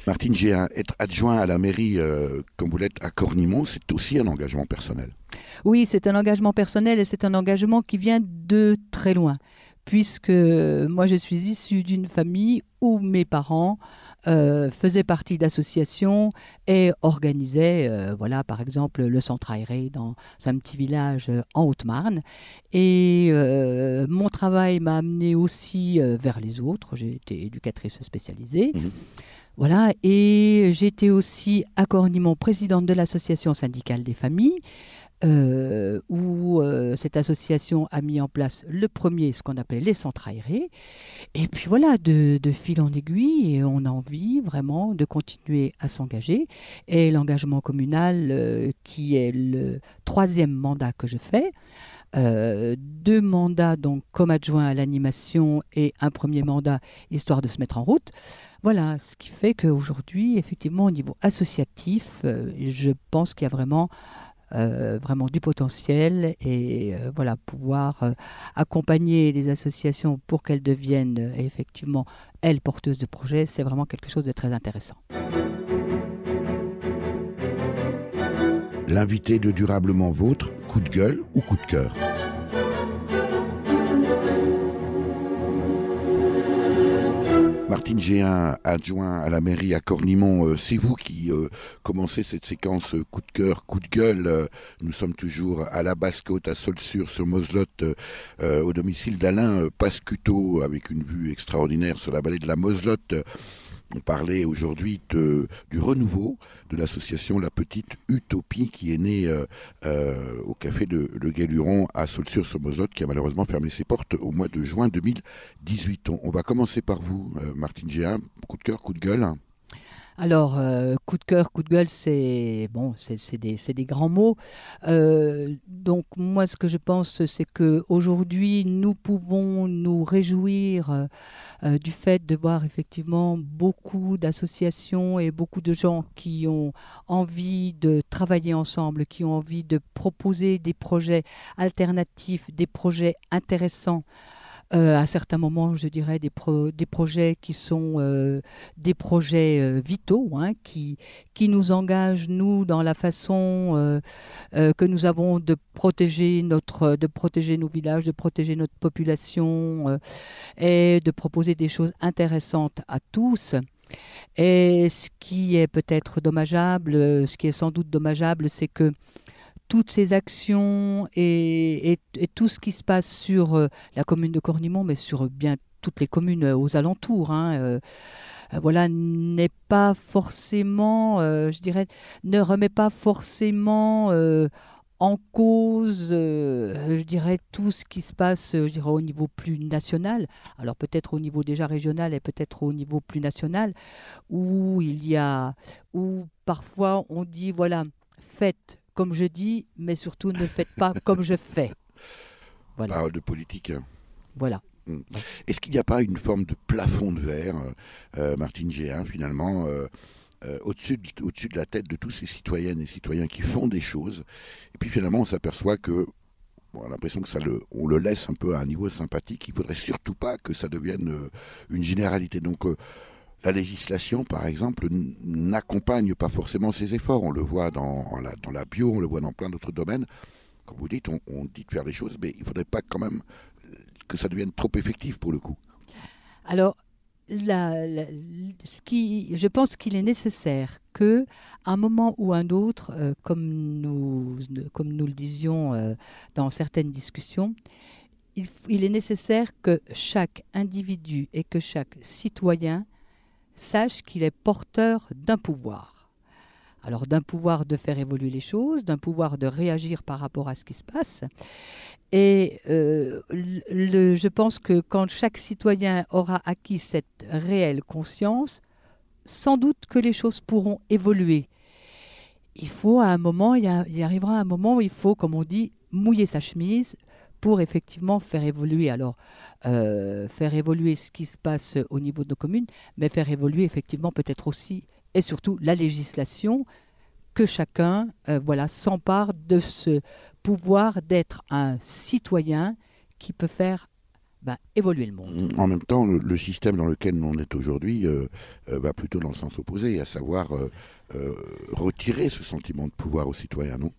Martine Géhin, être adjoint à la mairie, comme vous l'êtes à Cornimont, c'est aussi un engagement personnel. Oui, c'est un engagement personnel et c'est un engagement qui vient de très loin. Puisque moi, je suis issue d'une famille où mes parents faisaient partie d'associations et organisaient, par exemple, le centre aéré dans un petit village en Haute-Marne. Et mon travail m'a amenée aussi vers les autres. J'ai été éducatrice spécialisée. Mmh. Voilà, et j'étais aussi à Cornimont présidente de l'association syndicale des familles, où cette association a mis en place le premier, ce qu'on appelait les centres aérés. Et puis voilà, de fil en aiguille, et on a envie vraiment de continuer à s'engager. Et l'engagement communal, qui est le 3e mandat que je fais, 2 mandats donc comme adjoint à l'animation et un premier mandat histoire de se mettre en route. Voilà, ce qui fait qu'aujourd'hui, effectivement, au niveau associatif, je pense qu'il y a vraiment du potentiel et pouvoir accompagner les associations pour qu'elles deviennent effectivement, elles, porteuses de projets, c'est vraiment quelque chose de très intéressant. L'invité de Durablement Vôtre, coup de gueule ou coup de cœur? Martine Géhin, adjoint à la mairie à Cornimont, c'est vous qui commencez cette séquence coup de cœur, coup de gueule. Nous sommes toujours à la Basse-Côte, à Saulxures, sur Moselotte, au domicile d'Alain Pascuto, avec une vue extraordinaire sur la vallée de la Moselotte. On parlait aujourd'hui du renouveau de l'association La Petite Utopie qui est née au café de Le Guéluron à Saulxures-sur-Moselotte, qui a malheureusement fermé ses portes au mois de juin 2018. On va commencer par vous, Martine Géhin. Coup de cœur, coup de gueule? Alors, coup de cœur, coup de gueule, c'est des grands mots. Donc, moi, ce que je pense, c'est qu'aujourd'hui, nous pouvons nous réjouir du fait de voir effectivement beaucoup d'associations et beaucoup de gens qui ont envie de travailler ensemble, qui ont envie de proposer des projets alternatifs, des projets intéressants. À certains moments, je dirais, des projets qui sont des projets vitaux, hein, qui nous engagent, nous, dans la façon que nous avons de protéger nos villages, de protéger notre population et de proposer des choses intéressantes à tous. Et ce qui est peut-être dommageable, ce qui est sans doute dommageable, c'est que toutes ces actions et tout ce qui se passe sur la commune de Cornimont, mais sur bien toutes les communes aux alentours, voilà, n'est pas forcément, je dirais, ne remet pas forcément en cause, je dirais, tout ce qui se passe, je dirais, au niveau plus national. Alors peut-être au niveau déjà régional et peut-être au niveau plus national, où parfois on dit, voilà, faites comme je dis, mais surtout ne faites pas comme je fais. Voilà. Parole de politique. Voilà. Est-ce qu'il n'y a pas une forme de plafond de verre, Martine Géhin, finalement, au-dessus de la tête de tous ces citoyennes et citoyens qui font des choses, et puis finalement on s'aperçoit que, on a l'impression que on le laisse un peu à un niveau sympathique, il ne faudrait surtout pas que ça devienne une généralité. Donc la législation, par exemple, n'accompagne pas forcément ces efforts. On le voit dans la bio, on le voit dans plein d'autres domaines. Comme vous dites, on dit de faire les choses, mais il ne faudrait pas quand même que ça devienne trop effectif pour le coup. Alors, je pense qu'il est nécessaire qu'à un moment ou un autre, comme nous le disions dans certaines discussions, il est nécessaire que chaque individu et que chaque citoyen sache qu'il est porteur d'un pouvoir. Alors d'un pouvoir de faire évoluer les choses, d'un pouvoir de réagir par rapport à ce qui se passe. Et je pense que quand chaque citoyen aura acquis cette réelle conscience, sans doute que les choses pourront évoluer. Il faut à un moment, il arrivera un moment où il faut, comme on dit, mouiller sa chemise pour effectivement faire évoluer. Alors, faire évoluer ce qui se passe au niveau de nos communes, mais faire évoluer effectivement peut-être aussi et surtout la législation, que chacun s'empare de ce pouvoir d'être un citoyen qui peut faire évoluer le monde. En même temps, le système dans lequel on est aujourd'hui va plutôt dans le sens opposé, à savoir retirer ce sentiment de pouvoir aux citoyens, non ?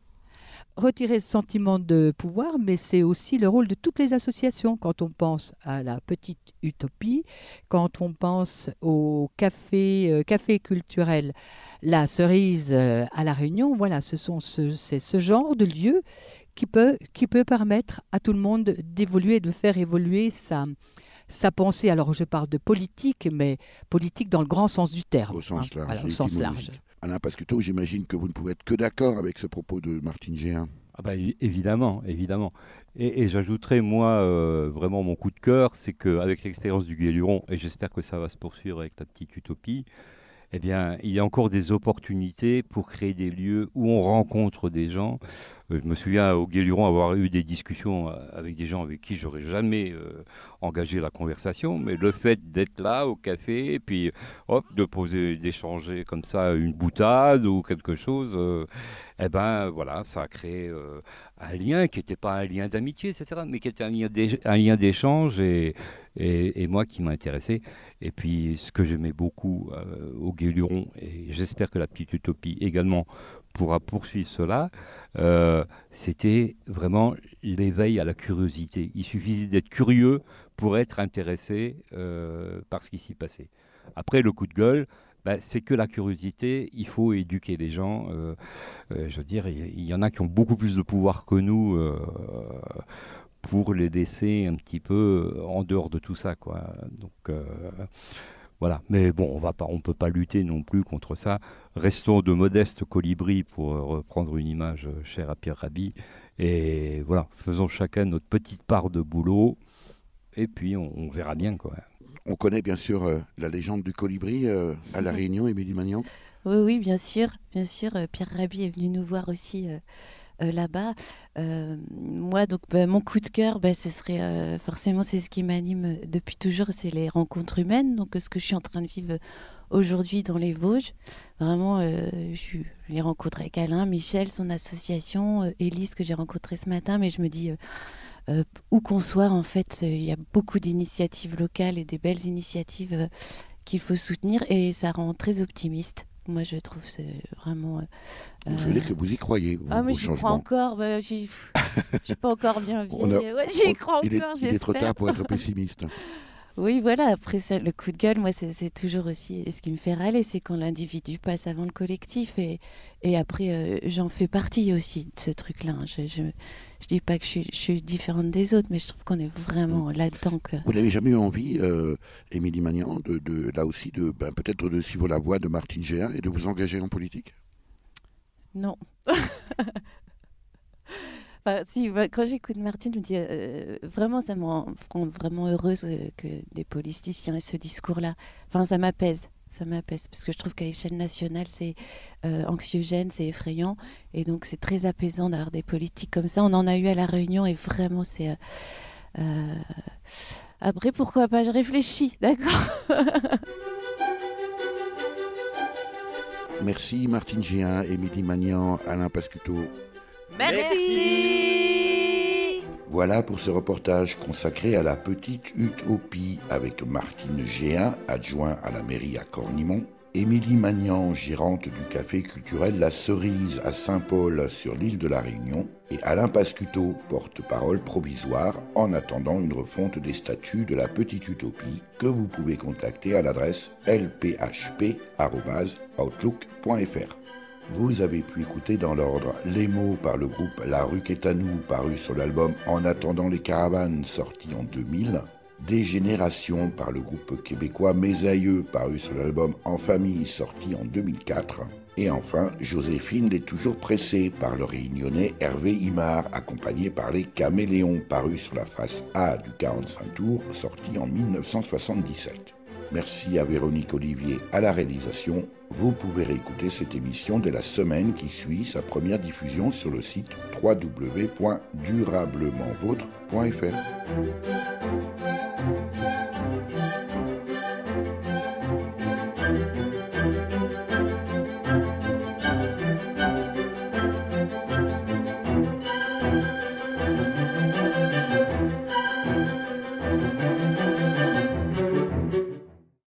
Retirer ce sentiment de pouvoir, mais c'est aussi le rôle de toutes les associations. Quand on pense à la petite utopie, quand on pense au café culturel La Cerise à La Réunion, voilà, c'est ce genre de lieu qui peut permettre à tout le monde d'évoluer, de faire évoluer sa pensée. Alors je parle de politique, mais politique dans le grand sens du terme. Au sens large. Voilà, au sens large. Alain Pasquetto, j'imagine que vous ne pouvez être que d'accord avec ce propos de Martine Géhin. Ah bah, évidemment. Et j'ajouterais, moi, vraiment mon coup de cœur, c'est qu'avec l'expérience du Gué-Luron, et j'espère que ça va se poursuivre avec la petite utopie, eh bien, il y a encore des opportunités pour créer des lieux où on rencontre des gens. Je me souviens au Gué-Luron avoir eu des discussions avec des gens avec qui j'aurais jamais engagé la conversation, mais le fait d'être là au café et puis d'échanger comme ça une boutade ou quelque chose, voilà, ça a créé un lien qui n'était pas un lien d'amitié, etc., mais qui était un lien d'échange et moi qui m'a intéressé. Et puis ce que j'aimais beaucoup au Gué-Luron, et j'espère que la petite utopie également pourra poursuivre cela, c'était vraiment l'éveil à la curiosité. Il suffisait d'être curieux pour être intéressé par ce qui s'y passait. Après, le coup de gueule, c'est que la curiosité, il faut éduquer les gens. Je veux dire, il y en a qui ont beaucoup plus de pouvoir que nous pour les laisser un petit peu en dehors de tout ça, quoi. Donc voilà, mais bon, on peut pas lutter non plus contre ça. Restons de modestes colibris, pour reprendre une image chère à Pierre Rabhi. Et voilà, faisons chacun notre petite part de boulot, et puis on verra bien, quoi. On connaît bien sûr la légende du colibri à La Réunion, Émilie Magnan. Oui, bien sûr. Pierre Rabhi est venu nous voir aussi là-bas. Moi, donc, mon coup de cœur, ce serait forcément, c'est ce qui m'anime depuis toujours, c'est les rencontres humaines. Donc, ce que je suis en train de vivre aujourd'hui dans les Vosges. Vraiment, je les rencontre avec Alain, Michel, son association, Élise, que j'ai rencontrée ce matin, mais je me dis... où qu'on soit, en fait, il y a beaucoup d'initiatives locales et des belles initiatives qu'il faut soutenir et ça rend très optimiste. Moi, je trouve que c'est vraiment... Vous savez que vous y croyez mais au j'y changement. crois encore. Je suis pas encore bien vieille. J'y crois encore, il est trop tard pour être pessimiste. Oui, voilà. Après, le coup de gueule, moi, c'est toujours aussi ce qui me fait râler, c'est quand l'individu passe avant le collectif. Et après, j'en fais partie aussi de ce truc-là. Hein. Je dis pas que je suis différente des autres, mais je trouve qu'on est vraiment là-dedans. Vous n'avez jamais eu envie, Émilie Magnan, là aussi, peut-être de suivre la voie de Martine Géhin et de vous engager en politique? Non. Enfin, si, quand j'écoute Martine, je me dis vraiment, ça me rend vraiment heureuse que des politiciens aient ce discours-là. Enfin, ça m'apaise. Parce que je trouve qu'à l'échelle nationale, c'est anxiogène, c'est effrayant. Et donc, c'est très apaisant d'avoir des politiques comme ça. On en a eu à La Réunion et vraiment, c'est... Après, pourquoi pas? Je réfléchis, d'accord. Merci Martine Géhin, Émilie Magnan, Alain Pascuto. Merci. Voilà pour ce reportage consacré à la petite utopie avec Martine Géhin, adjoint à la mairie à Cornimont, Émilie Magnan, gérante du café culturel La Cerise à Saint-Paul sur l'île de la Réunion, et Alain Pascuto, porte-parole provisoire en attendant une refonte des statuts de la petite utopie que vous pouvez contacter à l'adresse lphp@outlook.fr. Vous avez pu écouter dans l'ordre Les mots par le groupe La Rue qu'est à nous, paru sur l'album En attendant les caravanes, sorti en 2000. Des générations par le groupe québécois Mes aïeux, paru sur l'album En famille, sorti en 2004. Et enfin, Joséphine l'est toujours pressée par le réunionnais Hervé Imard, accompagné par les Caméléons, paru sur la face A du 45 tours, sorti en 1977. Merci à Véronique Olivier à la réalisation. Vous pouvez réécouter cette émission dès la semaine qui suit sa première diffusion sur le site www.durablementvôtre.fr.